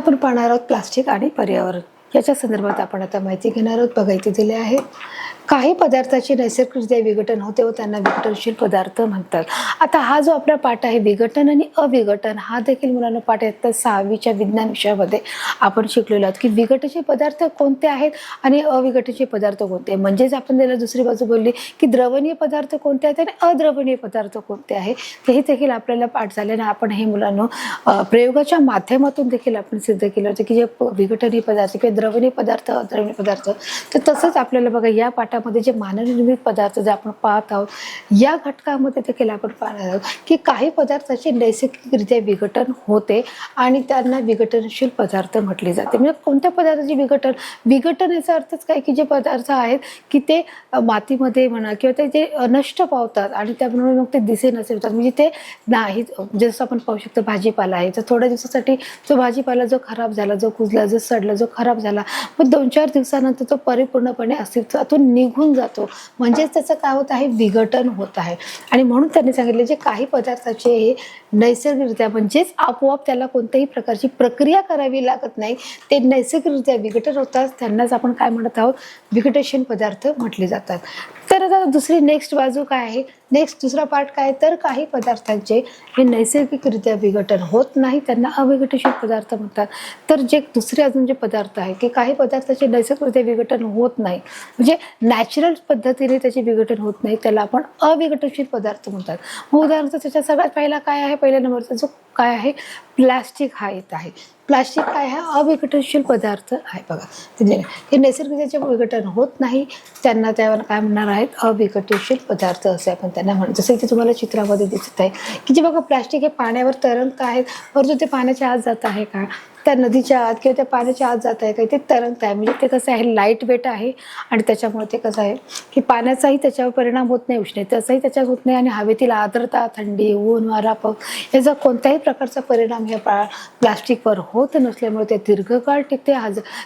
आपण पाहणार आहोत प्लास्टिक आणि पर्यावरण याच्या संदर्भात आपण आता माहिती घेणार आहोत. बघा इथे दिले आहे काही पदार्थाचे नैसर्गिकरित्या विघटन होते व त्यांना विघटनशील पदार्थ म्हणतात. आता हा जो आपला पाठ आहे विघटन आणि अविघटन हा देखील मुलांना पाठ आहे. 6वीच्या विज्ञान विषयामध्ये आपण शिकलेलो आहोत की विघटनशील पदार्थ कोणते आहेत आणि अविघटनशील पदार्थ कोणते. म्हणजेच आपण त्याला दुसरी बाजू बोलली की द्रवणीय पदार्थ कोणते आहेत आणि अद्रवणीय पदार्थ कोणते आहे तेही देखील आपल्याला पाठ झाले आणि आपण हे मुलांना प्रयोगाच्या माध्यमातून देखील आपण सिद्ध केलं होतं की जे विघटनीय पदार्थ किंवा द्रवणीय पदार्थ अद्रवणीय पदार्थ. तर तसंच आपल्याला बघा या पाठामध्ये जे मानवनिर्मित पदार्थ जे आपण पाहत आहोत या घटकामध्ये देखील आपण पाहणार आहोत की काही पदार्थाचे नैसर्गिकरित्या विघटन होते आणि त्यांना विघटनशील पदार्थ म्हटले जाते. म्हणजे कोणत्या पदार्थाचे विघटन याचा अर्थच काय की जे पदार्थ आहेत की ते मातीमध्ये म्हणा किंवा ते जे नष्ट पावतात आणि त्यामुळे मग ते दिसे नसे होतात. म्हणजे ते नाही जसं आपण पाहू शकतो भाजीपाला आहे तर थोड्या दिवसासाठी जो भाजीपाला जो खराब झाला जो कुजला जो सडला जो खराब झाला मग 2-4 दिवसानंतर तो परिपूर्णपणे अस्तित्वातून निघून जातो. म्हणजेच त्याचं काय होत आहे विघटन होत आहे. आणि म्हणून त्यांनी सांगितले जे काही पदार्थाचे हे नैसर्गिकरित्या म्हणजेच आपोआप त्याला कोणत्याही प्रकारची प्रक्रिया करावी लागत नाही ते नैसर्गिकरित्या विघटन होतात त्यांनाच आपण काय म्हणत आहोत विघटनशील पदार्थ म्हटले जातात. तर आता दुसरी नेक्स्ट बाजू काय आहे दुसरा पार्ट काय तर काही पदार्थांचे हे नैसर्गिकरित्या विघटन होत नाही त्यांना अविघटनशील पदार्थ म्हणतात. तर जे दुसरे अजून जे पदार्थ आहे की काही पदार्थाचे नैसर्गिकरित्या विघटन होत नाही म्हणजे नॅचरल पद्धतीने त्याचे विघटन होत नाही त्याला आपण अविघटनशील पदार्थ म्हणतात. मग उदाहरणार्थ त्याच्या सगळ्यात पहिला काय आहे पहिल्या नंबरचा जो काय आहे प्लास्टिक हा येत आहे. प्लास्टिक काय हा अविघटनशील पदार्थ आहे. बघा हे नैसर्गिक विघटन होत नाही त्यांना त्यावर काय म्हणणार आहेत अविघटनशील पदार्थ असे आपण त्यांना म्हणतो. जसं इथे तुम्हाला चित्रामध्ये दिसत आहे की जे बघा प्लास्टिक हे पाण्यावर तरंगत आहेत परंतु ते पाण्याच्या आत जात आहे का त्या नदीच्या आत किंवा त्या पाण्याच्या आत जात आहे का ते तरंगत आहे. म्हणजे ते कसं आहे लाईट वेट आहे आणि त्याच्यामुळे ते कसं आहे की पाण्याचाही त्याच्यावर परिणाम होत नाही उष्णतेचाही त्याच्यावर होत नाही आणि हवेतील आर्द्रता थंडी ऊन वारा पाऊस याचा कोणत्याही प्रकारचा परिणाम ह्या प्लास्टिकवर होत नसल्यामुळे ते दीर्घकाळ टिकते.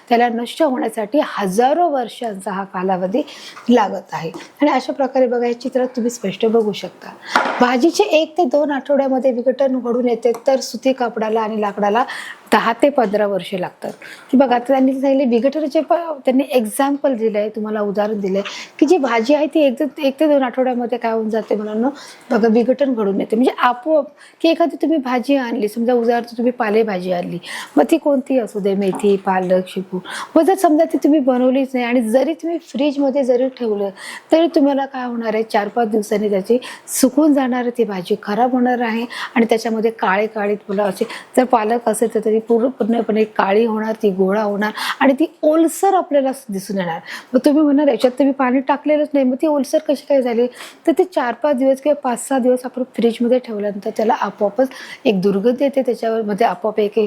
त्याला नष्ट होण्यासाठी हजारो वर्षांचा हा कालावधी लागत आहे. आणि अशा प्रकारे बघा हे चित्रात तुम्ही स्पष्ट बघू शकता. भाजीचे 1 ते 2 आठवड्यामध्ये विघटन घडून येते तर सुती कापडाला आणि लाकडाला 10 ते 15 वर्षे लागतात. की बघा आता त्यांनी सांगितले विघटनाचे त्यांनी एक्झाम्पल दिलं आहे तुम्हाला उदाहरण दिलं आहे की जी भाजी आहे ती 1 ते 2 आठवड्यामध्ये काय होऊन जाते मुलांना बघा विघटन घडून येते. म्हणजे आपोआप की एखादी तुम्ही भाजी आणली समजा उदाहरणार्थ तुम्ही पालेभाजी आणली मग ती कोणती असू दे मेथी पालक शेपू मग जर समजा ती तुम्ही बनवलीच नाही आणि जरी तुम्ही फ्रीजमध्ये जरी ठेवलं तरी तुम्हाला काय होणार आहे 4-5 दिवसांनी त्याची सुकून जाणार ती भाजी खराब होणार आहे आणि त्याच्यामध्ये काळे तुला असे जर पालक असेल तर तरी पूर्णपणे काळी होणार ती गोळा होणार आणि ती ओलसर आपल्याला दिसून येणार. मग तुम्ही म्हणणार याच्यात तुम्ही पाणी टाकलेलंच नाही मग ती ओलसर कशी काय झाली तर ते 4-5 दिवस किंवा 5-6 दिवस आपण फ्रीजमध्ये ठेवल्यानंतर त्याला आपोआपच एक दुर्गंधी येते त्याच्यावर मध्ये आपोआप एक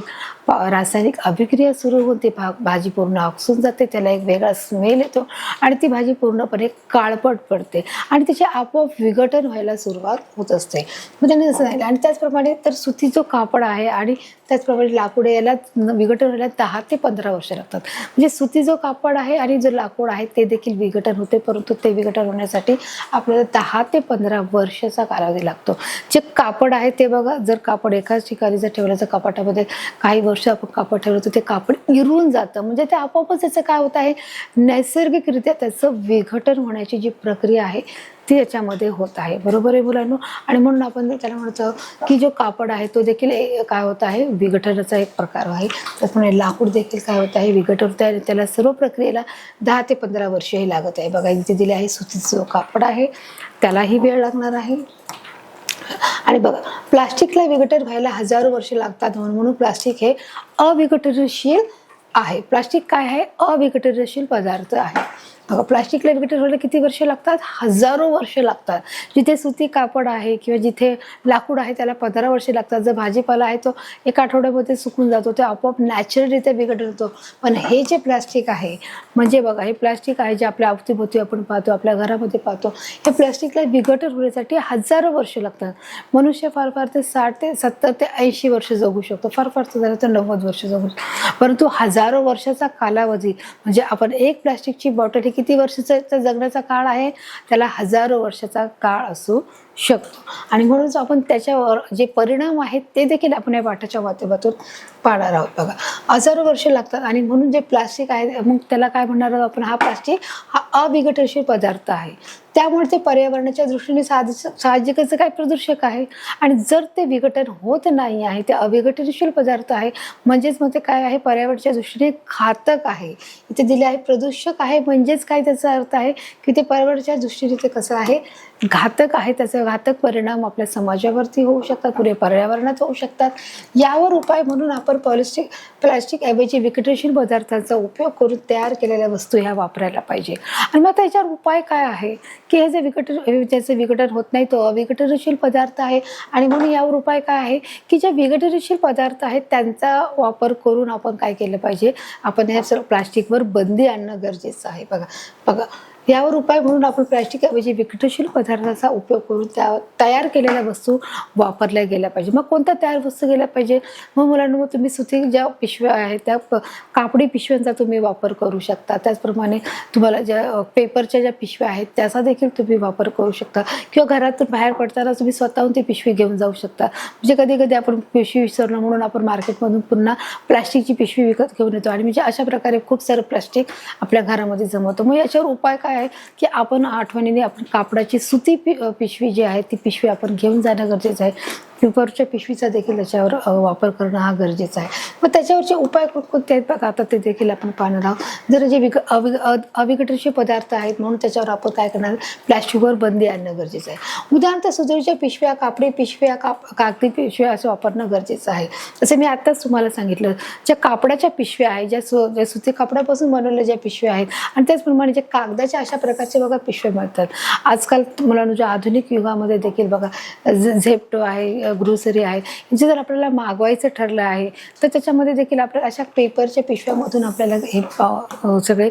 रासायनिक अभिक्रिया सुरू होऊन ती भाजी पूर्ण आकसून जाते त्याला एक वेगळा स्मेल येतो आणि ती भाजी पूर्णपणे काळपट पडते आणि तिचे आपोआप विघटन व्हायला सुरुवात होत असते. मग त्यांनी असं झालं आणि त्याचप्रमाणे तर सुती जो कापड आहे आणि त्याचप्रमाणे लाकूड याला विघटन व्हायला 10 ते 15 वर्ष लागतात. म्हणजे सुती जो कापड आहे आणि जो लाकूड आहे ते देखील विघटन होते परंतु ते विघटन होण्यासाठी आपल्याला 10 ते 15 वर्षाचा कालावधी लागतो. जे कापड आहे ते बघा जर कापड एकाच ठिकाणी जर ठेवलं तर कपाटामध्ये काही वर्ष आपण कापड ठेवलं तर ते कापड इरून जातं. म्हणजे ते आपोआपच त्याचं काय होत आहे नैसर्गिकरित्या त्याचं विघटन होण्याची जी प्रक्रिया आहे ती याच्यामध्ये होत आहे. बरोबर आहे मुलांनो. आणि म्हणून आपण त्याला म्हणतो की जो कापड आहे तो देखील काय होत आहे विघटनाचा एक प्रकार आहे. त्याचप्रमाणे लाकूड देखील काय होत आहे विघटन होत आहे त्याला सर्व प्रक्रियेला 10 ते 15 वर्षही लागत आहे. बघा इथे दिले आहे सुतीचं जो कापड आहे त्यालाही वेळ लागणार आहे. आणि बघा प्लास्टिकला विघटन व्हायला हजारो वर्ष लागतात म्हणून प्लास्टिक हे अविघटनशील आहे. प्लास्टिक काय आहे अविघटनशील पदार्थ आहे. प्लास्टिकला विघटन व्हायला किती वर्ष लागतात हजारो वर्ष लागतात. जिथे सुती कापड आहे किंवा जिथे लाकूड आहे त्याला 15 वर्षे लागतात. जर भाजीपाला आहे तो 1 आठवड्यामध्ये सुकून जातो ते आपोआप नॅचरलरित्या विघटन होतो. पण हे जे प्लास्टिक आहे म्हणजे बघा हे प्लास्टिक आहे जे आपल्या अवतीभोवती आपण पाहतो आपल्या घरामध्ये पाहतो हे प्लास्टिकला विघटन होण्यासाठी हजारो वर्ष लागतात. मनुष्य फार ते 60 ते 70 ते 80 वर्ष जगू शकतो. फार झालं तर 90 वर्ष जगू शकतो. परंतु हजारो वर्षाचा कालावधी म्हणजे आपण एक प्लास्टिकची बॉटल किती वर्षाचा जगण्याचा काळ आहे, त्याला हजारो वर्षाचा काळ असू शकतो. आणि म्हणूनच आपण त्याच्यावर जे परिणाम आहेत ते देखील आपण या पाठाच्या माध्यमातून पाहणार आहोत. बघा, हजारो वर्ष लागतात आणि म्हणून जे प्लास्टिक आहे मग त्याला काय म्हणणार आहोत आपण, हा प्लास्टिक हा अविघटनशील पदार्थ आहे, त्यामुळे ते पर्यावरणाच्या दृष्टीने साहजिकच काय प्रदूषक आहे. आणि जर ते विघटन होत नाही आहे, ते अविघटनशील पदार्थ आहे, म्हणजेच मग ते काय आहे, पर्यावरणाच्या दृष्टीने घातक आहे. इथे दिले आहे प्रदूषक आहे, म्हणजेच काय त्याचा अर्थ आहे की ते पर्यावरणाच्या दृष्टीने ते कसं आहे, घातक आहे. त्याचे घातक परिणाम आपल्या समाजावरती होऊ शकतात, पुढे पर्यावरणात होऊ शकतात. यावर उपाय म्हणून आपण प्लास्टिक ऐवजी विघटनशील पदार्थांचा उपयोग करून तयार केलेल्या वस्तू ह्या वापरायला पाहिजे. आणि मग त्याच्यावर उपाय काय आहे की हे ज्याचं विघटन होत नाही तो अविघटनशील पदार्थ आहे. आणि म्हणून यावर उपाय काय आहे की जे विघटनशील पदार्थ आहेत त्यांचा वापर करून आपण काय केलं पाहिजे, आपण या सर्व प्लास्टिकवर बंदी आणणं गरजेचं आहे. बघा यावर उपाय म्हणून आपण प्लास्टिक ऐवजी विघटनशील पदार्थाचा उपयोग करून त्या तयार केलेल्या वस्तू वापरल्या गेल्या पाहिजे. मग कोणत्या तयार वस्तू गेल्या पाहिजे, मग मुलांना तुम्ही सुती ज्या पिशव्या आहेत त्या कापडी पिशव्यांचा तुम्ही वापर करू शकता. त्याचप्रमाणे तुम्हाला ज्या पेपरच्या ज्या पिशव्या आहेत त्याचा देखील तुम्ही वापर करू शकता, किंवा घरातून बाहेर पडताना तुम्ही स्वतःहून ती पिशवी घेऊन जाऊ शकता. म्हणजे कधी कधी आपण पिशवी विसरलो म्हणून आपण मार्केटमधून पुन्हा प्लास्टिकची पिशवी विकत घेऊन येतो आणि म्हणजे अशा प्रकारे खूप सारं प्लास्टिक आपल्या घरामध्ये जमवतो. मग याच्यावर उपाय काय आहे की आपण आठवणीने आपण कापडाची सुती पिशवी जी आहे ती पिशवी आपण घेऊन जाणं गरजेचं आहे. पेपरच्या पिशवीचा देखील त्याच्यावर वापर करणं हा गरजेचा आहे. मग त्याच्यावरचे उपाय कोणते आहेत बघा, आता ते देखील आपण पाहणार आहोत. जर जे अविघटनशील पदार्थ आहेत म्हणून त्याच्यावर आपण काय करणार, प्लॅस्टिकवर बंदी आणणं गरजेचं आहे. उदाहरणार्थ सुतीच्या पिशव्या, कापडी पिशव्या, कागदी पिशव्या असं वापरणं गरजेचं आहे. जसं मी आत्ताच तुम्हाला सांगितलं, ज्या कापडाच्या पिशव्या आहेत, ज्या सुती कापडापासून बनवलेल्या ज्या पिशव्या आहेत आणि त्याचप्रमाणे जे कागदाच्या अशा प्रकारचे बघा पिशव्या मिळतात. आजकाल मुलांना ज्या आधुनिक युगामध्ये देखील बघा झेप्टो आहे, ग्रोसरी आहे, जे जर आपल्याला मागवायचं ठरलं आहे तर त्याच्यामध्ये देखील आपल्याला अशा पेपरच्या पिशव्यामधून आपल्याला हे सगळे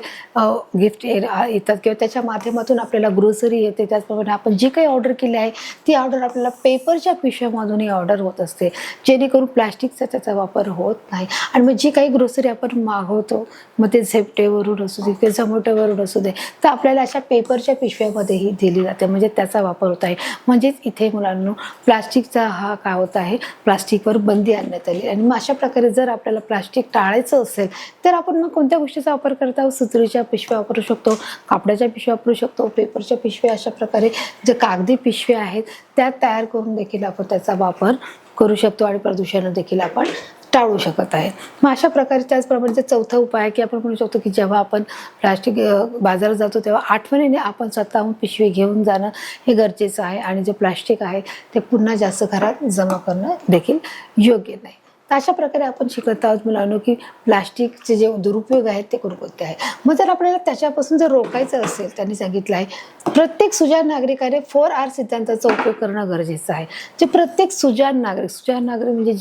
गिफ्ट येतात किंवा त्याच्या माध्यमातून आपल्याला ग्रोसरी येते. त्याचप्रमाणे आपण जी काही ऑर्डर केली आहे ती ऑर्डर आपल्याला पेपरच्या पिशव्यामधूनही ऑर्डर होत असते, जेणेकरून प्लॅस्टिकचा त्याचा वापर होत नाही. आणि मग जी काही ग्रोसरी आपण मागवतो, मग ते झेप्टेवरून असू दे ते झोमॅटोवरून असू दे, तर आपल्याला अशा पेपरच्या पिशव्यामध्येही दिली जाते, म्हणजे त्याचा वापर होत आहे. म्हणजेच इथे मुलांना प्लास्टिकचा हा काय होत आहे, प्लास्टिकवर बंदी आणण्यात आली. आणि मग अशा प्रकारे जर आपल्याला प्लास्टिक टाळायचं असेल तर आपण मग कोणत्या गोष्टीचा वापर करत आहोत, सुतळीच्या पिशव्या वापरू शकतो, कापडाच्या पिशव्या वापरू शकतो, पेपरच्या पिशव्या, अशा प्रकारे जे कागदी पिशव्या आहेत त्या तयार करून देखील आपण त्याचा वापर करू शकतो आणि प्रदूषण देखील आपण टाळू शकत आहे. मग अशा प्रकारे त्याचप्रमाणे चौथा उपाय आहे की आपण म्हणू शकतो की जेव्हा आपण प्लास्टिक बाजारात जातो तेव्हा आठवणीने आपण स्वतःहून पिशवी घेऊन जाणं हे गरजेचं आहे. आणि जे प्लास्टिक आहे ते पुन्हा जास्त घरात जमा करणं देखील योग्य नाही. तर अशा प्रकारे आपण शिकत आहोत मुलांनो की प्लास्टिकचे जे दुरुपयोग आहेत ते कोणकोणते आहेत. मग जर आपल्याला त्याच्यापासून जर रोखायचं असेल, त्यांनी सांगितलं आहे प्रत्येक सुजाण नागरिकाने 4R सिद्धांताचा उपयोग करणं गरजेचं आहे. जे प्रत्येक सुजाण नागरिक म्हणजे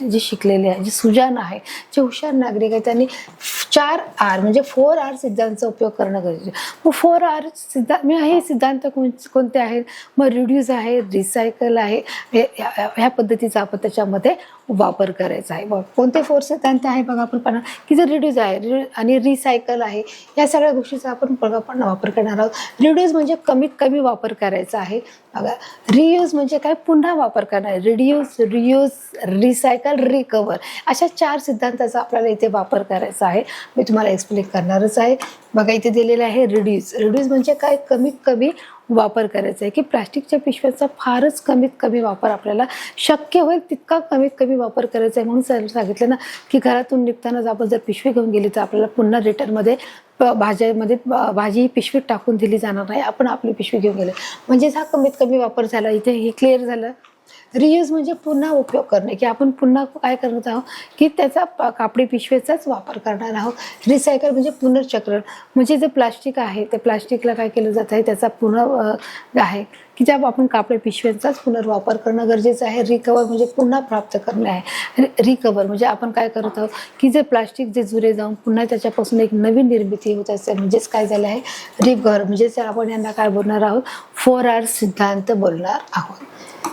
जे शिकलेले आहे, जे सुजाण आहे, जे हुशार नागरिक आहे, त्यांनी 4R म्हणजे 4R सिद्धांताचा उपयोग करणं गरजेचं आहे. मग 4R सिद्धांत हे सिद्धांत कोणते आहेत, मग रिड्यूस आहे, रिसायकल आहे, ह्या पद्धतीचा आपण त्याच्यामध्ये वापर करायचा आहे. बघ कोणते 4 सिद्धांत आहे बघा, आपण पाहणार की जर रिड्यूस आहे आणि रिसायकल आहे, या सगळ्या गोष्टीचा आपण वापर करणार आहोत. रिड्यूस म्हणजे कमीत कमी वापर करायचा आहे. बघा रियूज म्हणजे काय, पुन्हा वापर करणार. रिड्यूस, रियूज, रिसायकल, रिकवर, अशा 4 सिद्धांताचा आपल्याला इथे वापर करायचा आहे. मी तुम्हाला एक्सप्लेन करणारच आहे. बघा इथे दिलेलं आहे रिड्यूस. रिड्यूस म्हणजे काय, कमीत कमी वापर करायचा आहे की प्लास्टिकच्या पिशव्यांचा फारच कमीत कमी वापर आपल्याला शक्य होईल तितका कमीत कमी वापर करायचा आहे. म्हणून सांगितलं ना की घरातून निघतानाच आपण जर पिशवी घेऊन गेली तर आपल्याला पुन्हा रिटर्नमध्ये भाजी पिशवीत टाकून दिली जाणार नाही, आपण आपली पिशवी घेऊन गेले, म्हणजेच हा कमीत कमी वापर झाला. इथे हे क्लिअर झालं. रियूज म्हणजे पुन्हा उपयोग करणे, की आपण पुन्हा काय करत आहोत की त्याचा कापडी पिशवीचाच वापर करणार आहोत. रिसायकल म्हणजे पुनर्चक्रण, म्हणजे जे प्लास्टिक आहे ते प्लास्टिकला काय केलं जात आहे, त्याचा आहे की ज्या आपण कापडी पिशव्यांचाच पुनर्वापर करणं गरजेचं आहे. रिकवर म्हणजे पुन्हा प्राप्त करणे आहे. रिकवर म्हणजे आपण काय करत आहोत की जे प्लास्टिक जे जुरे जाऊन पुन्हा त्याच्यापासून एक नवीन निर्मिती होत असेल, म्हणजेच काय झालं आहे रिकवर, म्हणजेच आपण यांना काय बोलणार आहोत 4R सिद्धांत बोलणार आहोत.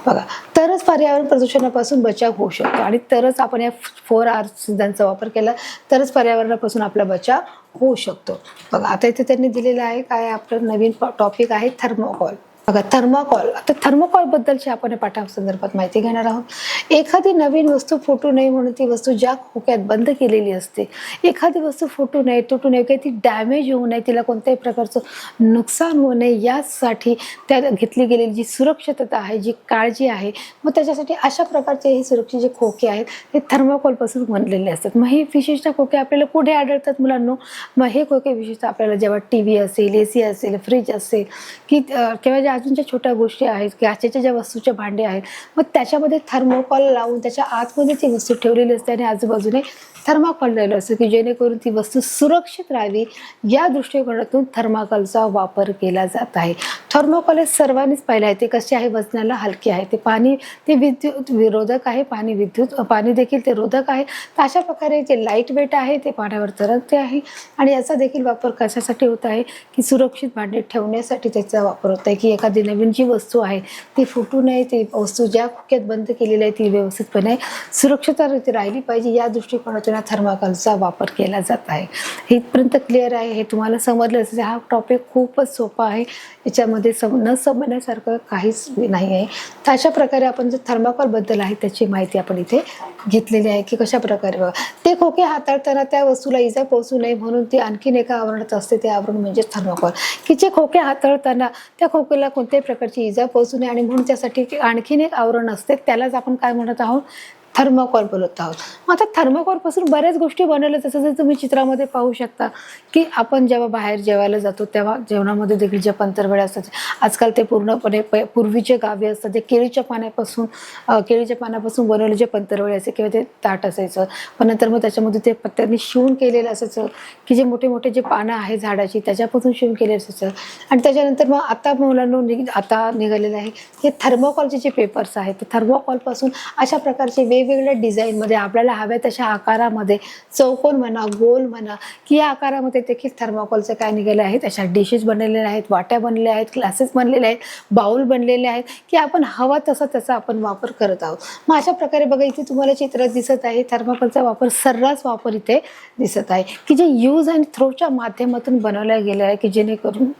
बघा, तरच पर्यावरण प्रदूषणापासून बचाव होऊ शकतो आणि तरच आपण या 4R सिद्धांताचा वापर केला तरच पर्यावरणापासून आपला बचाव होऊ शकतो. बघा, आता इथे त्यांनी दिलेलं आहे काय, आपलं नवीन टॉपिक आहे थर्मोकॉल. बघा, थर्मोकॉल. आता थर्मोकॉल बद्दलची आपण पाठासंदर्भात माहिती घेणार आहोत. एखादी नवीन वस्तू फुटू नये म्हणून ती वस्तू ज्या खोक्यात बंद केलेली असते, एखादी वस्तू फुटू नये, तुटू नये, काही ती डॅमेज होऊ नये, तिला कोणत्याही प्रकारचं नुकसान होऊ नये यासाठी त्या घेतली गेलेली जी सुरक्षितता आहे, जी काळजी आहे, मग त्याच्यासाठी अशा प्रकारचे हे सुरक्षित जे खोके आहेत ते थर्मोकॉलपासून बनलेले असतात. मग हे विशिष्ट खोके आपल्याला कुठे आढळतात मुलांनो? मग हे खोके विशेषतः आपल्याला जेव्हा TV असेल, AC असेल, फ्रीज असेल की किंवा ज्या अजूनच्या छोट्या गोष्टी आहेत, काचेच्या ज्या वस्तूचे भांडे आहेत, मग त्याच्यामध्ये थर्मोकॉल लावून त्याच्या आतमध्ये ती वस्तू ठेवलेली असते आणि आजूबाजूने थर्माकॉल लावलेलं असतं की जेणेकरून ती वस्तू सुरक्षित राहावी या दृष्टिकोनातून थर्माकॉलचा वापर केला जात आहे. थर्मोकॉल हे सर्वांनीच पाहिलं आहे. ते कसे आहे? वजनाला हलके आहे, ते विद्युत विरोधक आहे, पाणी देखील ते रोधक आहे. तर अशा प्रकारे ते लाईट वेट आहे, ते पाण्यावर तरंगते आहे आणि याचा देखील वापर कशासाठी होत आहे की सुरक्षित भांडे ठेवण्यासाठी त्याचा वापर होत आहे की एखादी नवीन जी वस्तू आहे ती फुटू नये, ती वस्तू ज्या खोक्यात बंद केलेली आहे ती व्यवस्थितपणे सुरक्षितरित्या राहिली पाहिजे या दृष्टिकोनातून थर्माकॉलचा वापर केला जात आहे. इथपर्यंत क्लिअर आहे? हे तुम्हाला समजलं असेल. हा टॉपिक खूपच सोपा आहे, याच्यामध्ये न समजण्यासारखं काहीच नाही आहे. तर अशा प्रकारे आपण जे थर्माकॉल बद्दल आहे त्याची माहिती आपण इथे घेतलेली आहे की कशा प्रकारे बघा ते खोके हाताळताना त्या वस्तूला इजा पोहोचू नये म्हणून ती आणखीन एका आवरणात असते. ते आवरण म्हणजे थर्माकॉल की जे खोके हाताळताना त्या खोक्याला कोणत्याही प्रकारची इजा पोहोचू नये आणि म्हणून त्यासाठी आणखीन एक आवरण असते, त्यालाच आपण काय म्हणत आहोत? थर्माकॉल बोलत आहोत. मग आता थर्माकॉलपासून बऱ्याच गोष्टी बनवल्या, जसं जर तुम्ही चित्रामध्ये पाहू शकता की आपण जेव्हा बाहेर जेवायला जातो तेव्हा जेवणामध्ये देखील जे पंतरवड्या असतात आजकाल ते पूर्णपणे पूर्वीचे गावे असतात ते केळीच्या पानापासून बनवले जे पंतरवडे असे किंवा ते ताट असायचं, पण नंतर मग त्याच्यामध्ये ते पत्त्यांनी शिवून केलेलं असायचं की जे मोठे मोठे जे पानं आहे झाडाची त्याच्यापासून शिवून केलेलं असायचं. आणि त्याच्यानंतर मग आता मुलांना आता निघालेलं आहे हे थर्माकॉलचे जे पेपर्स आहेत, थर्माकॉलपासून अशा प्रकारचे वेगवेगळ्या डिझाईनमध्ये आपल्याला हव्या तशा आकारामध्ये, चौकोन म्हणा, गोल म्हणा, की या आकारामध्ये देखील थर्माकॉलचे काय निघाले आहेत, अशा डिशेस बनलेल्या आहेत, वाट्या बनलेल्या आहेत, ग्लासेस बनलेले आहेत, बाउल बनलेले आहेत की आपण हवा तसा त्याचा आपण वापर करत आहोत. मग अशा प्रकारे बघा इथे तुम्हाला चित्रात दिसत आहे थर्माकॉलचा वापर, सर्रास वापर इथे दिसत आहे की जे यूज अँड थ्रोच्या माध्यमातून बनवल्या गेले आहे की जेणेकरून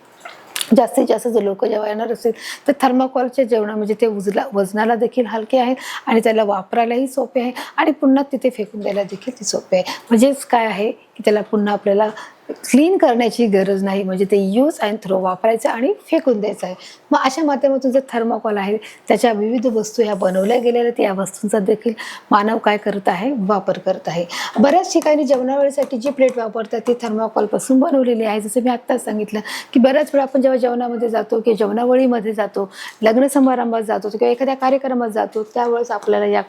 जास्तीत जास्त जर लोक जेव्हा येणार असेल तर थर्माकॉलच्या जेवणा म्हणजे ते वजनाला देखील हलके आहे आणि त्याला वापरायलाही सोपे आहे आणि पुन्हा तिथे फेकून द्यायला देखील ती सोपे आहे. म्हणजेच काय आहे की त्याला पुन्हा आपल्याला क्लीन करण्याची गरज नाही, म्हणजे ते यूज अँड थ्रो वापरायचं आणि फेकून द्यायचं आहे. मग अशा माध्यमातून जे थर्माकॉल आहे त्याच्या विविध वस्तू ह्या बनवल्या गेलेल्या त्या वस्तूंचा देखील मानव काय करत आहे? वापर करत आहे. बऱ्याच ठिकाणी जेवणावेळेसाठी जी प्लेट वापरतात ती थर्माकॉलपासून बनवलेली आहे. जसं मी आत्ताच सांगितलं की बऱ्याच वेळा आपण जेव्हा जेवणामध्ये जातो किंवा जेवणावळीमध्ये जातो, लग्न समारंभात जातो किंवा एखाद्या कार्यक्रमात जातो त्यावेळेस आपल्याला या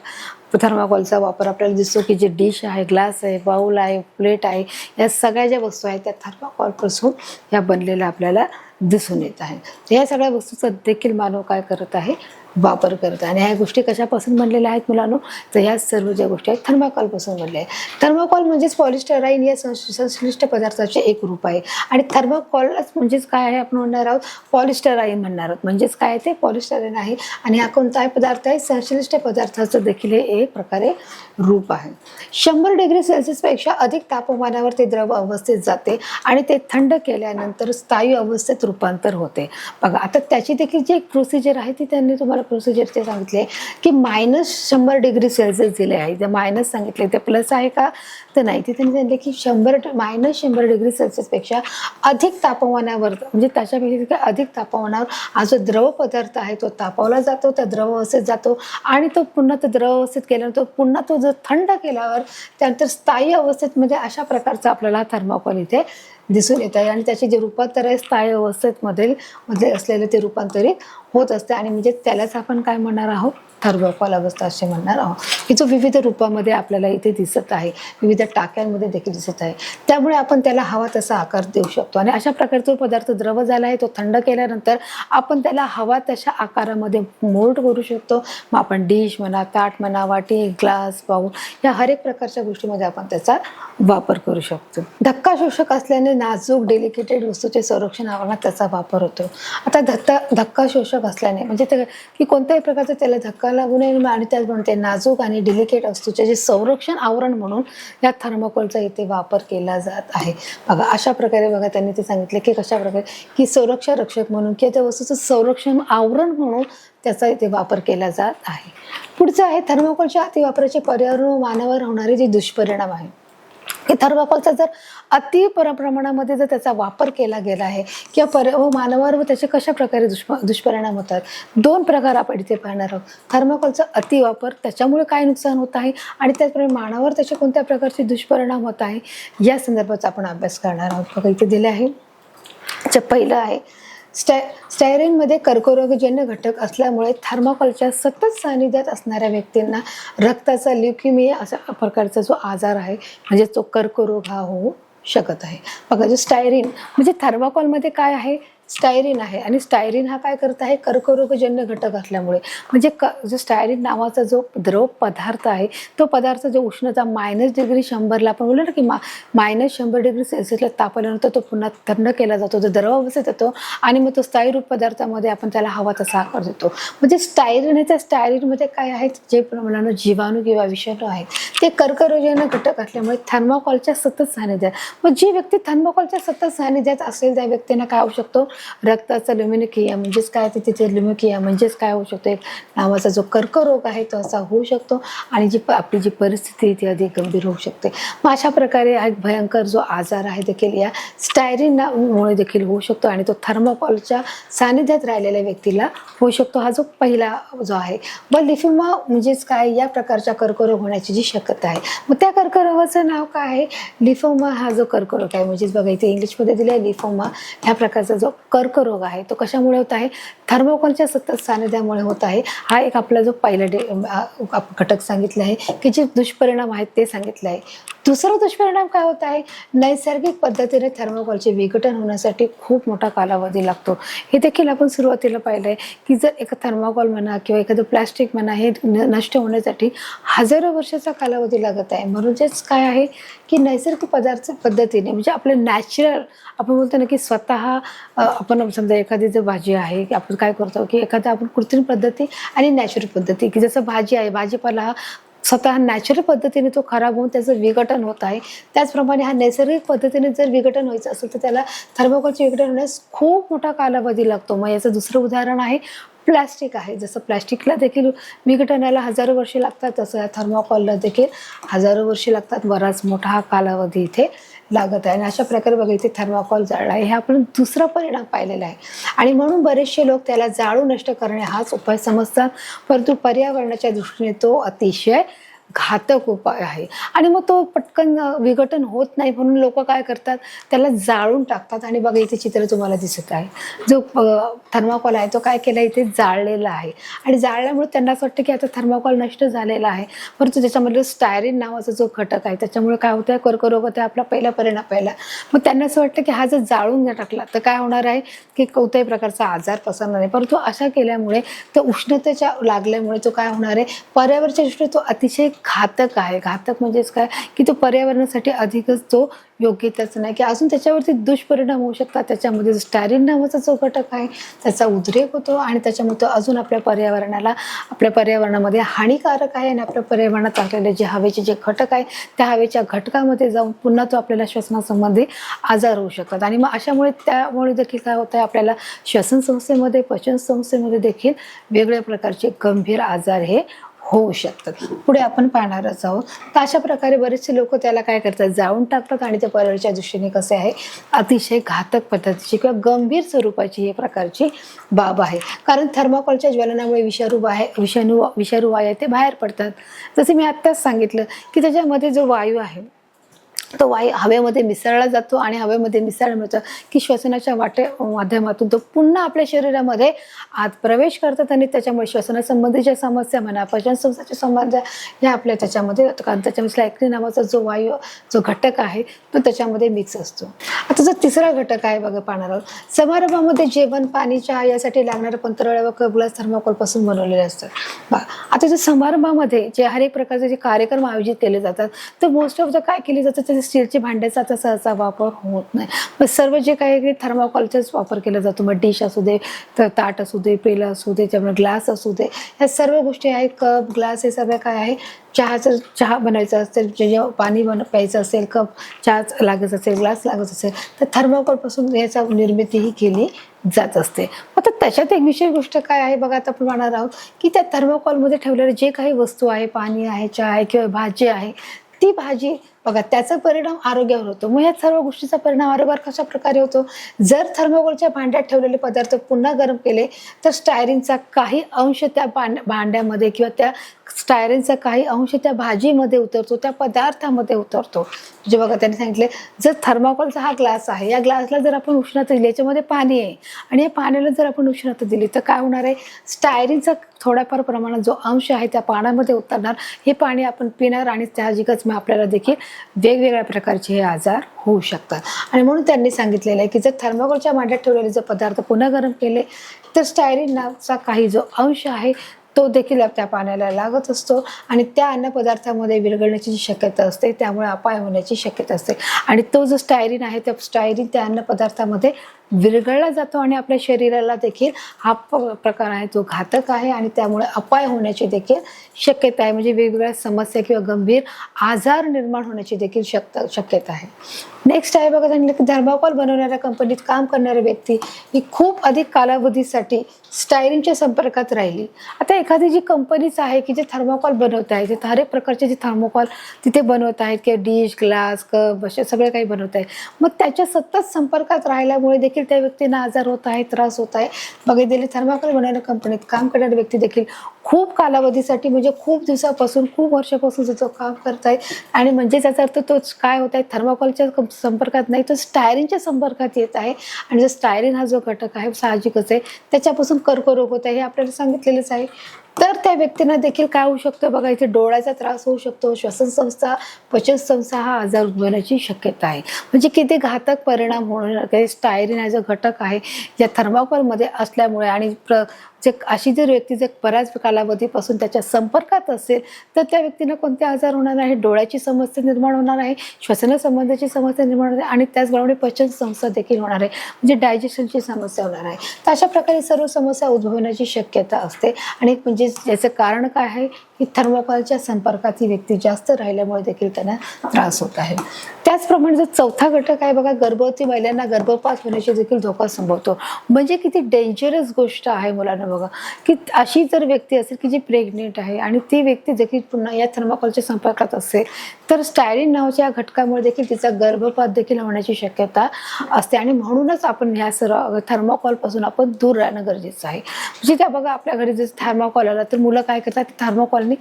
थर्माकॉलचा वापर आपल्याला दिसतो की जे डिश आहे, ग्लास आहे, बाउल आहे, प्लेट आहे, या सगळ्या ज्या वस्तू आहेत त्या थर्माकॉलपासून या बनलेल्या आपल्याला दिसून येत आहे. या सगळ्या वस्तूचा देखील मानव काय करत आहे? वापर करत आहे. आणि ह्या गोष्टी कशापासून बनलेल्या आहेत मुलांनो? तर ह्या सर्व ज्या गोष्टी आहेत थर्माकॉलपासून बनल्या आहेत. थर्माकॉल म्हणजेच पॉलिस्टराईन या संश्लिष्ट पदार्थाचे एक रूप आहे आणि थर्माकॉलच म्हणजेच काय आहे आपण म्हणणार आहोत? पॉलिस्टराईन म्हणणार आहोत. म्हणजेच काय ते पॉलिस्टराईन आहे आणि हा कोणता पदार्थ आहे? संश्लिष्ट पदार्थाचं देखील हे एक प्रकारे रूप आहे. 100 डिग्री सेल्सिअस पेक्षा अधिक तापमानावर ते द्रव अवस्थेत जाते आणि ते थंड केल्यानंतर स्थायू अवस्थेत रूपांतर होते. बघा आता त्याची देखील जी एक प्रोसिजर आहे ती त्यांनी तुम्हाला प्रोसिजर ते सांगितले की -100 डिग्री सेल्सिअस दिले आहे. ते मायनस सांगितले, ते प्लस आहे का? तर नाही. ते त्यांनी सांगितले की -100 डिग्री सेल्सिअस पेक्षा अधिक तापमानावर म्हणजे त्याच्यापेक्षा अधिक तापमानावर हा जो द्रव पदार्थ आहे तो तापवला जातो, त्या द्रव अवस्थेत जातो आणि तो पुन्हा तो द्रव अवस्थेत केल्यानंतर पुन्हा तो जर थंड केल्यावर त्यानंतर स्थायी अवस्थेत म्हणजे अशा प्रकारचा आपल्याला थर्माकॉल इथे दिसून येत आहे आणि त्याचे जे रूपांतर आहे स्थायी अवस्थेत मध्ये असलेले ते रूपांतरित होत असते आणि म्हणजे त्यालाच आपण काय म्हणणार आहोत? थर्माकॉल अवस्था असे म्हणणार आहोत की जो विविध रूपामध्ये आपल्याला इथे दिसत आहे, विविध टाक्यांमध्ये देखील दिसत आहे. त्यामुळे आपण त्याला हवा तसा आकार देऊ शकतो आणि अशा प्रकारे तो पदार्थ द्रव झाला आहे, तो थंड केल्यानंतर आपण त्याला हवा तशा आकारामध्ये मोल्ड करू शकतो. मग आपण डिश म्हणा, ताट म्हणा, वाटी, ग्लास, बाउल या हर एक प्रकारच्या गोष्टीमध्ये आपण त्याचा वापर करू शकतो. धक्का शोषक असल्याने नाजूक डेलिकेटेड वस्तूचे संरक्षण आवरणात त्याचा वापर होतो. आता धक्का शोषक असल्याने म्हणजे ते की कोणत्याही प्रकारचा त्याला धक्का लागू नये आणि त्याचप्रमाणे ते नाजूक आणि डेलिकेट वस्तूचे जे संरक्षण आवरण म्हणून या थर्माकोलचा इथे वापर केला जात आहे. बघा अशा प्रकारे बघा त्यांनी ते सांगितले की कशा प्रकारे की सुरक्षा रक्षक म्हणून किंवा त्या वस्तूचं संरक्षण आवरण म्हणून त्याचा इथे वापर केला जात आहे. पुढचं आहे थर्माकोलच्या अतिवापराचे पर्यावरण व मानवावर होणारे जे दुष्परिणाम आहे. की थर्माकोलचा जर अति प्रमाणामध्ये जर त्याचा वापर केला गेला आहे किंवा मानवावर व त्याचे कशा प्रकारे दुष्परिणाम होतात. 2 प्रकार आपण इथे पाहणार आहोत. थर्माकोलचा अतिवापर त्याच्यामुळे काय नुकसान होत आहे आणि त्याचप्रमाणे मानवावर त्याचे कोणत्या प्रकारचे दुष्परिणाम होत आहे या संदर्भात आपण अभ्यास करणार आहोत. बघा इथे दिले आहे. पहिलं आहे स्टायरीनमध्ये कर्करोगजन्य घटक असल्यामुळे थर्माकोलच्या सतत सानिध्यात असणाऱ्या व्यक्तींना रक्ताचा ल्युकेमिया अशा प्रकारचा जो आजार आहे म्हणजे तो कर्करोग हा होऊ शकत आहे. बघा जो स्टायरीन म्हणजे थर्माकोलमध्ये काय आहे स्टायरीन आहे आणि स्टायरीन हा काय करत आहे कर्करोगजन्य घटक असल्यामुळे म्हणजे जो स्टायरीन नावाचा जो द्रव पदार्थ आहे तो पदार्थ जो उष्णता -100 आपण बोललो ना की -100°C तापवल्यानंतर तो पुन्हा थंड केला जातो, जो द्रव अवस्थेत येतो आणि मग तो स्थायी रूप पदार्थामध्ये आपण त्याला हवा तसा आकार देतो. म्हणजे स्टायरीन आहे त्या स्टायरीनमध्ये काय आहे जे प्रमाणात जीवाणू किंवा विषाणू आहेत ते कर्करोगजन्य घटक असल्यामुळे थर्माकोलच्या सतत सानिध्यात मग जी व्यक्ती थर्माकोलच्या सतत सानिध्यात असेल त्या व्यक्तींना काय होऊ शकतो रक्ताचा ल्युकेमिया म्हणजेच काय तिथे ल्युकेमिया म्हणजेच काय होऊ शकतो एक नावाचा जो कर्करोग आहे तो असा होऊ शकतो आणि आपली जी परिस्थिती ती अधिक गंभीर होऊ शकते. मग अशा प्रकारे हा एक भयंकर जो आजार आहे देखील या स्टायरीनमुळे देखील होऊ शकतो आणि तो थर्माकोलच्या सानिध्यात राहिलेल्या व्यक्तीला होऊ शकतो. हा जो पहिला जो आहे व लिफिमा म्हणजेच काय या प्रकारच्या कर्करोग होण्याची जी शक्यता आहे. मग त्या कर्करोगाचं नाव काय आहे लिफोमा हा जो कर्करोग आहे म्हणजेच बघा इथे इंग्लिशमध्ये दिले आहे लिफोमा ह्या प्रकारचा जो कर्करोग आहे तो कशामुळे होत आहे थर्माकोलच्या सतत सानिध्यामुळे होत आहे. हा एक आपला जो पहिला घटक सांगितला आहे की जे दुष्परिणाम आहेत ते सांगितले आहे. दुसरा दुष्परिणाम काय होत आहे नैसर्गिक पद्धतीने थर्माकोलचे विघटन होण्यासाठी खूप मोठा कालावधी लागतो. हे देखील आपण सुरुवातीला पाहिलं आहे की जर एका थर्माकोल म्हणा किंवा एखादं प्लॅस्टिक म्हणा हे नष्ट होण्यासाठी हजारो वर्षाचा कालावधी लागत आहे. म्हणजेच काय आहे की नैसर्गिक पद्धतीने म्हणजे आपले नॅचरल आपण बोलतो ना की स्वतः आपण समजा एखादी जर भाजी आहे की आपण काय करतो की एखादा आपण कृत्रिम पद्धती आणि नॅचरल पद्धती की जसं भाजी आहे भाजीपाला हा स्वतः नॅचरल पद्धतीने तो खराब होऊन त्याचं विघटन होत आहे. त्याचप्रमाणे हा नैसर्गिक पद्धतीने जर विघटन व्हायचं असेल तर त्याला थर्माकोलचे विघटन होण्यास खूप मोठा कालावधी लागतो. मग याचं दुसरं उदाहरण आहे प्लास्टिक आहे. जसं प्लास्टिकला देखील विघटनाला हजारो वर्षे लागतात तसं थर्माकोलला देखील हजारो वर्षे लागतात. बराच मोठा हा कालावधी इथे लागत आहे आणि अशा प्रकारे बघा इथे थर्माकोल जाळला आहे हे आपण दुसरा परिणाम पाहिलेला आहे आणि म्हणून बरेचसे लोक त्याला जाळू नष्ट करणे हाच उपाय समजतात. परंतु पर्यावरणाच्या दृष्टीने तो अतिशय घातक उपाय आहे आणि मग तो पटकन विघटन होत नाही म्हणून लोक काय करतात त्याला जाळून टाकतात. आणि बघा इथे चित्र तुम्हाला दिसत आहे जो थर्माकोल आहे तो काय केला इथे जाळलेला आहे आणि जाळल्यामुळे त्यांना असं वाटतं की आता थर्माकोल नष्ट झालेला आहे. परंतु त्याच्यामध्ये स्टायरीन नावाचा जो घटक आहे त्याच्यामुळे काय होतं कर्करोग होते आपला पहिला परिणाम पहिला. मग त्यांना असं वाटतं की हा जर जाळून टाकला तर काय होणार आहे की कोणत्याही प्रकारचा आजार पसरणार नाही. परंतु अशा केल्यामुळे तो उष्णतेच्या लागल्यामुळे तो काय होणार आहे पर्यावरणाच्या दृष्टीने तो अतिशय घातक आहे. घातक म्हणजेच काय की तो पर्यावरणासाठी अधिकच तो योग्य त्याच नाही की अजून त्याच्यावरती दुष्परिणाम होऊ शकतात. त्याच्यामध्ये स्टायरीन नावाचा जो घटक आहे त्याचा उद्रेक होतो आणि त्याच्यामुळे तो अजून आपल्या पर्यावरणामध्ये हानिकारक आहे आणि आपल्या पर्यावरणात असलेले जे हवेचे जे घटक आहे त्या हवेच्या घटकामध्ये जाऊन पुन्हा तो आपल्याला श्वसनासंबंधी आजार होऊ शकतात. आणि मग अशामुळे त्यामुळे देखील काय होतं आपल्याला श्वसन संस्थेमध्ये पचन संस्थेमध्ये देखील वेगवेगळ्या प्रकारचे गंभीर आजार हे होऊ शकतात. पुढे आपण पाहणारच आहोत. तर अशा प्रकारे बरेचसे लोक त्याला काय करतात जाळून टाकतात आणि त्या पर्यावरणाच्या दृष्टीने कसे आहे अतिशय घातक पद्धतीची किंवा गंभीर स्वरूपाची ही प्रकारची बाब आहे. कारण थर्माकोलच्या ज्वलनामुळे विषाणू वायू ते बाहेर पडतात. जसे मी आत्ताच सांगितलं की त्याच्यामध्ये जो वायू आहे तो वायू हवेमध्ये मिसळला जातो आणि हवेमध्ये मिसळल्यामुळे की श्वसनाच्या माध्यमातून तो पुन्हा आपल्या शरीरामध्ये आत प्रवेश करतात आणि त्याच्यामुळे श्वसनासंबंधीच्या समस्या म्हणा पचन संस्थेच्या समस्या ह्या आपल्या त्याच्यामध्ये कारण त्याच्यामध्ये स्लायक्लिन नावाचा जो वायू जो घटक आहे तो त्याच्यामध्ये मिक्स असतो. आता जो तिसरा घटक आहे बघा पाहणार आहोत समारंभामध्ये जेवण पाणी चहा यासाठी लागणारे पंत्रवळ्या व कबुलास थर्माकोलपासून बनवलेले असतात. आता जो समारंभामध्ये जे हर एक प्रकारचे जे कार्यक्रम आयोजित केले जातात तर मोस्ट ऑफ द काय केले जातं घरामध्ये स्टीलच्या भांड्याचा आता सहसा वापर होत नाही. मग सर्व जे काही थर्माकोलचाच वापर केला जातो. मग डिश असू दे, तर ताट असू दे, पेलं असू दे, त्यामुळे ग्लास असू दे, ह्या सर्व गोष्टी आहे. कप, ग्लास हे सगळं काय आहे, चहा बनवायचा असेल, जे पाणी प्यायचं असेल, कप चहा लागत असेल, ग्लास लागत असेल, तर थर्माकोलपासून याचा निर्मितीही केली जात असते. आता त्याच्यात एक विशेष गोष्ट काय आहे बघा, आता आपण पाहणार आहोत की त्या थर्माकोलमध्ये ठेवलेले जे काही वस्तू आहे, पाणी आहे, चहा आहे किंवा भाजी आहे, ती भाजी बघा त्याचा परिणाम आरोग्यावर होतो. मग या सर्व गोष्टीचा परिणाम आरोग्यावर कशा प्रकारे होतो? जर थर्माकोलच्या भांड्यात ठेवलेले पदार्थ पुन्हा गरम केले तर स्टायरीनचा काही अंश त्या भांड्यामध्ये किंवा त्या स्टायरीनचा काही अंश त्या भाजीमध्ये उतरतो, त्या पदार्थामध्ये उतरतो. जे बघा त्यांनी सांगितले, जर थर्माकोलचा हा ग्लास आहे, या ग्लासला जर आपण उष्णता दिली, याच्यामध्ये पाणी आहे आणि या पाण्याला जर आपण उष्णता दिली तर काय होणार आहे, स्टायरीनचा थोड्याफार प्रमाणात जो अंश आहे त्या पाण्यामध्ये उतरणार. हे पाणी आपण पिणार आणि साहजिकच मग आपल्याला देखील वेगवेगळ्या प्रकारचे हे आजार होऊ शकतात. आणि म्हणून त्यांनी सांगितलेलं आहे की जर थर्माकोलच्या भांड्यात ठेवलेले जर पदार्थ पुन्हा गरम केले तर स्टायरीन नावाचा काही जो अंश आहे तो देखील त्या पाण्याला लागत असतो आणि त्या अन्नपदार्थामध्ये विरघळण्याची जी शक्यता असते, त्यामुळे अपाय होण्याची शक्यता असते. आणि तो जो स्टायरीन आहे, त्या स्टायरीन त्या अन्नपदार्थामध्ये विरघळला जातो आणि आपल्या शरीराला देखील हा प्रकार आहे तो घातक आहे आणि त्यामुळे अपाय होण्याची देखील शक्यता आहे. म्हणजे वेगवेगळ्या समस्या किंवा गंभीर आजार निर्माण होण्याची देखील शक्यता आहे. नेक्स्ट आहे बघा, सांगितलं की थर्माकोल बनवणाऱ्या कंपनीत काम करणारी व्यक्ती ही खूप अधिक कालावधीसाठी स्टायरीनच्या संपर्कात राहिली. आता एखादी जी कंपनीच आहे की जे थर्माकोल बनवत आहे, जे हर एक प्रकारचे जे थर्माकोल तिथे बनवत आहेत किंवा डिश, ग्लास, कप असे सगळे काही बनवत आहे, मग त्याच्या सतत संपर्कात राहिल्यामुळे देखील त्या व्यक्तींना आजार होत आहे, त्रास होत आहे. बघितलेले थर्माकोल बनवणाऱ्या कंपनीत काम करणारे व्यक्ती देखील खूप कालावधीसाठी म्हणजे खूप दिवसापासून, खूप वर्षापासून जो काम करत आहे आणि म्हणजे त्याचा अर्थ तोच काय होत आहे, थर्माकोलच्या संपर्कात नाही तर स्टायरीनच्या संपर्कात येत आहे. आणि जो स्टायरीन हा जो घटक आहे साहजिकच आहे त्याच्यापासून कर्करोग होत आहे, हे आपल्याला सांगितलेलंच आहे. तर त्या व्यक्तींना देखील काय होऊ शकतं बघा, इथे डोळ्याचा त्रास होऊ शकतो, श्वसन संस्था, पचन संस्था हा आजार उद्भवण्याची शक्यता आहे. म्हणजे किती घातक परिणाम होणार. स्टायरीन हा जो घटक आहे या थर्माकोलमध्ये असल्यामुळे आणि जे अशी जर व्यक्ती जर बऱ्याच कालावधीपासून त्याच्या संपर्कात असेल तर त्या व्यक्तीला कोणते आजार होणार आहे, डोळ्याची समस्या निर्माण होणार आहे, श्वसनासंबंधाची समस्या निर्माण होणार आहे आणि त्याचबरोबर पचन संस्था देखील होणार आहे, म्हणजे डायजेशनची समस्या होणार आहे. तर अशा प्रकारे सर्व समस्या उद्भवण्याची शक्यता असते. आणि म्हणजे याचं कारण काय आहे की थर्माकोलच्या संपर्कात ही व्यक्ती जास्त राहिल्यामुळे देखील त्यांना त्रास होत आहे. त्याचप्रमाणे जो चौथा घटक आहे बघा, गर्भवती महिलांना गर्भपात होण्याची देखील धोका संभवतो. म्हणजे किती डेंजरस गोष्ट आहे मुलांना बघा, की अशी जर व्यक्ती असेल की जी प्रेग्नेंट आहे आणि ती व्यक्ती देखील पुन्हा या थर्माकोलच्या संपर्कात असेल तर स्टायरीन नावाच्या या घटकामुळे देखील तिचा गर्भपात देखील होण्याची शक्यता असते. आणि म्हणूनच आपण ह्या सर्व थर्माकोलपासून आपण दूर राहणं गरजेचं आहे. म्हणजे त्या बघा आपल्या घरी जर थर्माकोल आला तर मुलं काय करतात, थर्माकोलनी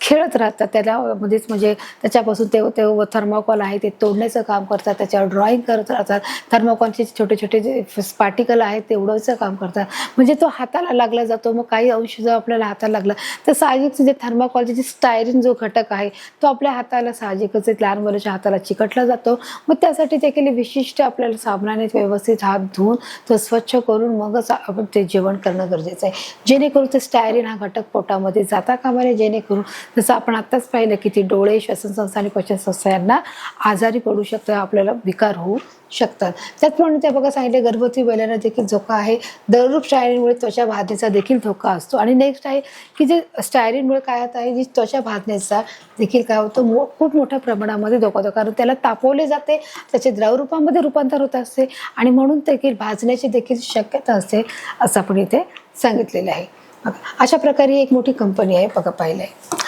खेळत राहतात, त्याला मध्येच म्हणजे त्याच्यापासून ते थर्माकोल आहे ते तोडण्याचं काम करतात, त्याच्यावर ड्रॉइंग करत राहतात, थर्माकोलचे छोटे छोटे जे पार्टिकल आहेत ते उडवायचं काम करतात. म्हणजे तो हाताला लागला जातो. मग काही अंश जर आपल्याला हाताला लागला तर साहजिकच जे थर्माकोलचे जे स्टायरीन जो घटक आहे तो आपल्या हाताला साहजिकच लहान मुलाच्या हाताला चिकटला जातो. मग त्यासाठी देखील विशिष्ट आपल्याला साबणाने व्यवस्थित हात धुवून तो स्वच्छ करून मगच आपण ते जेवण करणं गरजेचं आहे, जेणेकरून ते स्टायरीन हा घटक पोटामध्ये जाता कामा नये, जेणेकरून जसं आपण आत्ताच पाहिलं की ती डोळे, श्वसनसंस्था आणि पचनसंस्था यांना आजारी पडू शकतं, आपल्याला विकार होऊ शकतात. त्याचप्रमाणे ते बघा सांगितले गर्भवती महिलांना देखील धोका आहे. दररूप स्टायरीनमुळे त्वचा भाजण्याचा देखील धोका असतो. आणि नेक्स्ट आहे की जे स्टायरीनमुळे काय होत आहे, जी त्वचा भाजण्याचा देखील काय होतं, खूप मोठ्या प्रमाणामध्ये धोका होतो, कारण त्याला तापवले जाते, त्याचे द्रवरूपामध्ये रूपांतर होत असते आणि म्हणून देखील भाजण्याची देखील शक्यता असते, असं आपण इथे सांगितलेलं आहे. अशा प्रकारे एक मोठी कंपनी आहे बघा, पाहिलं आहे.